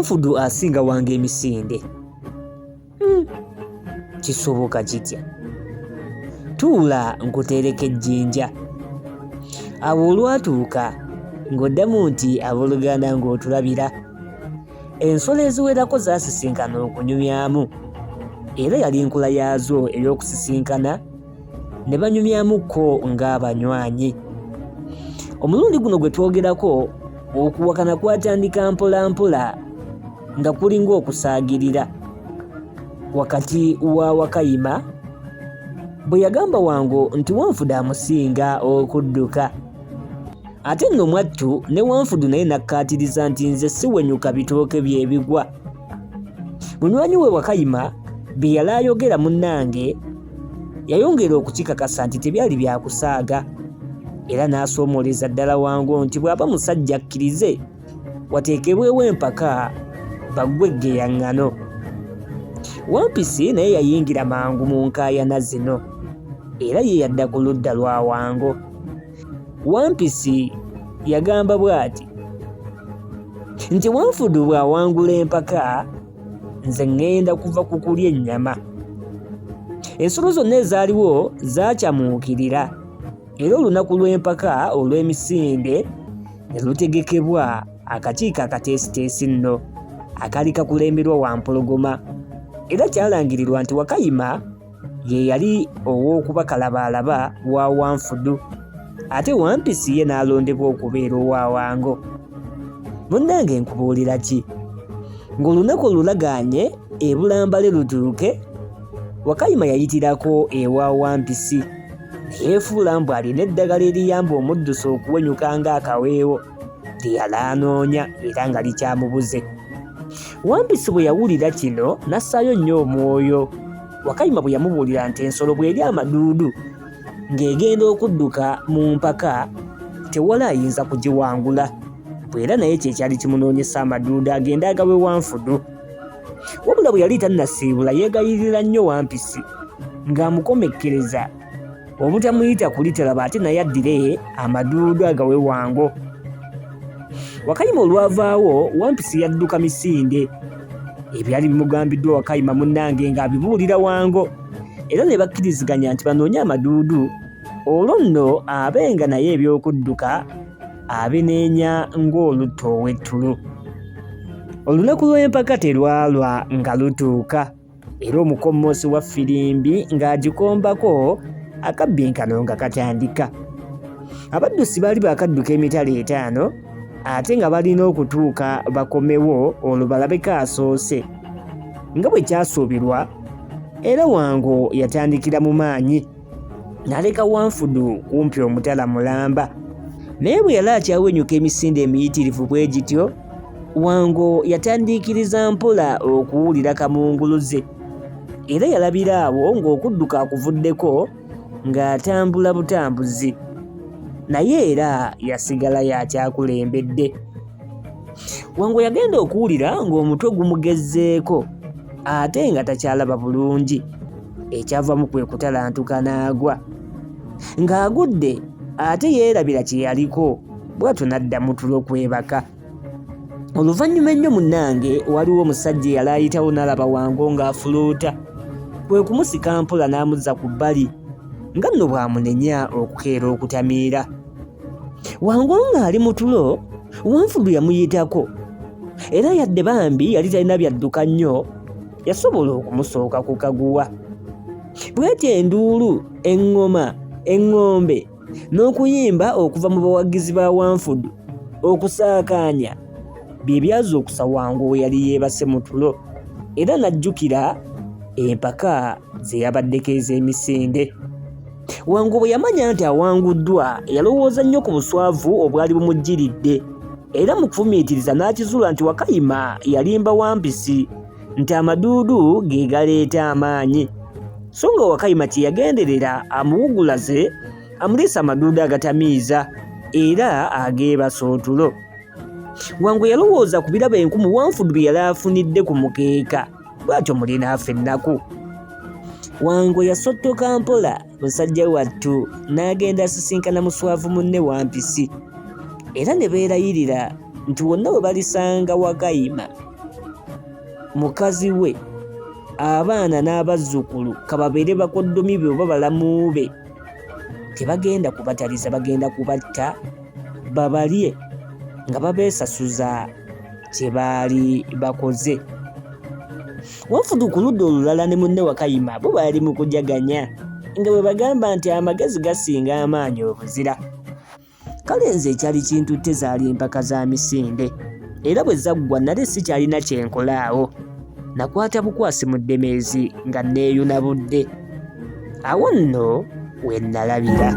Wanfudu asinga wange emisinde. Kisoboka kitya? Tuula nkutereka ejjinja. Awo olwatuuka ng'oddamu nti abooluganda ng'otulabira. Ensolo eziwerako zaasisinkana okunyumyamu, era yali nkula yaazo ey'okusisinkana ne banyumyamukko ng'abanywanyi. Omulundi guno gwe twogerako, okuwakana kwatandika mpola mpola nga kulinga okusaagirira wakati wa Wakayima bwe yagamba Wango nti Wanfudu amusinga okudduka. Ate nno mwattu ne Wanfudu naye nakkaatiriza nti nze siwenyuka bitooke bye bigwa. Munywanyi we Wakayima bye yali ayogera munnange yayongera okukikakasa nti tebyali byakusaaga, era n'asoomooleza ddala Wango nti bw'aba musajja akkirize wateekebwewo empaka baggwe eggeyaŋŋano. Wampisi naye yayingira mangu mu nkaayana zino, era ye yadda ku ludda lwa Wango. Wampisi yagamba bw'ati nti Wanfudu bw'awangula empaka nze ŋŋenda kuva ku kulya ennyama. Ensolo zonna ezaaliwo zaakyamuukirira, era olunaku lw'empaka olw'emisinde ne lutegekebwa akakiiko akateesiteesi nno akaali kakulemberwa Wampologoma, era kyalangirirwa nti Wakayima ye yali ow'okuba kalabaalaba wa Wanfudu, ate Wampisi ye n'alondebwa okubeera owa Wango. Munnange nkubuulira ki? Ng'olunaku olulagaanye e Bulambale lutuuke, Wakayima yayitirako ewa Wampisi ne yeefuula mbu alina eddagala eriyamba omuddusi okuwenyuka ng'akaweewo lye yali anoonya era nga likyamubuze. Wampisi bwe yawulira kino n'assaayo nnyo omwoyo. Wakayima bwe yamubuulira nti ensolo bw'eri amaduudu ng'egenda okudduka mu mpaka tewali ayinza kugiwangula, bw'era naye kye kyali kimunoonyesa amaduudu agende agawe Wanfudu. Wabula bwe yali tannasiibula yeegayirira nnyo Wampisi ng'amukomekkereza obutamuyita kulitalaba ate naye addire amaduudu agawe Wango. Wakayima olwavaawo Wampisi yadduka misinde. Ebyali bimugambiddwa Wakayima munnange ng'abibuulira Wango, era ne bakkiriziganya nti banoonye amaduudu olwo nno abenga naye eby'okudduka abineenya ng'olutta ow'ettulu. Olunaku lw'empaka terwalwa nga lutuuka, era omukommoosi wa ffirimbi ng'agikombako akabbinkano nga katandika. Abaddusi baali baakadduka emitala 5 ate nga balina okutuuka bakomewo olwo balabeko asoose. Nga bwe kyasuubirwa, era Wango yatandikira mu maanyi n'aleka Wanfudu kumpi omutala mulamba. Naye bwe yali akyawenyuka emisinde emiyitirivu bwe gityo, Wango yatandiikiriza mpola okuwulira kamunguluze, era yalabira awo ng'okudduka akuvuddeko ng'atambula butambuzi, naye era yasigala yakyakulembedde. Wango yagenda okuwulira ng'omutwe gumugezzeeko ate nga takyalaba bulungi, ekyavamu kwe kutalantuka n'agwa. Ng'agudde ate yeerabira kye yaliko, bw'atyo n'addamu tulo kwebaka. Oluvannyuma ennyo munnange waliwo omusajja eyali ayitawo n'alaba Wango ng'afuluuta, kwe kumusika mpola n'amuzza ku bbali nga nno bw'amunenya okukeera okutamiira. Wango ng'ali mu tulo, Wanfudu yamuyitako, era yadde bambi yali talina byadduka nnyo, yasobola okumusooka ku kaguwa. Bw'etyo enduulu, eŋŋoma, eŋŋombe n'okuyimba okuva mu bawagizi ba Wanfudu okusaakaanya bye byaza okusa Wango we yali yeebase mu tulo, era n'ajjukira empaka ze yabaddeko ez'emisinde. Wango bwe yamanya nti awanguddwa yalowooza nnyo ku buswavu obwali bumujjiridde, era mu kufumiitiriza n'akizuula nti Wakayima yalimba Wampisi nti amaduudu ge galeeta amaanyi, so nga Wakayima kye yagenderera amuwugulaze amuleese amaduudu agatamiiza era ageebasa otulo. Wango yalowooza ku birabo enkumu Wanfudu bye yali afunidde ku mukeeka, bw'atyo mulinaafe ennaku. Wango yasottoka mpola musajja wattu n'agenda asisinkana muswavu munne Wampisi, era ne beerayirira nti wonna bwe balisanga Wakayima mukazi we, abaana n'abazzukulu kababeere bakoddomi be oba balamu be, tebagenda kubataliza, bagenda kubatta babalye nga babeesasuza kye baali bakoze. Wafudu ku ludda olulala ne munne Wakayima bo baali mu kujaganya nga bwe bagamba nti amagezi gasinga amaanyi obuzira. Kale nze ekyali kintutte zaali empaka za misinde, era bwe zaggwa nali sikyalina kye nkolaawo. Nakwata bukwasi mu Ddemeezi nga neeyuna budde. Awo nno we nalabira.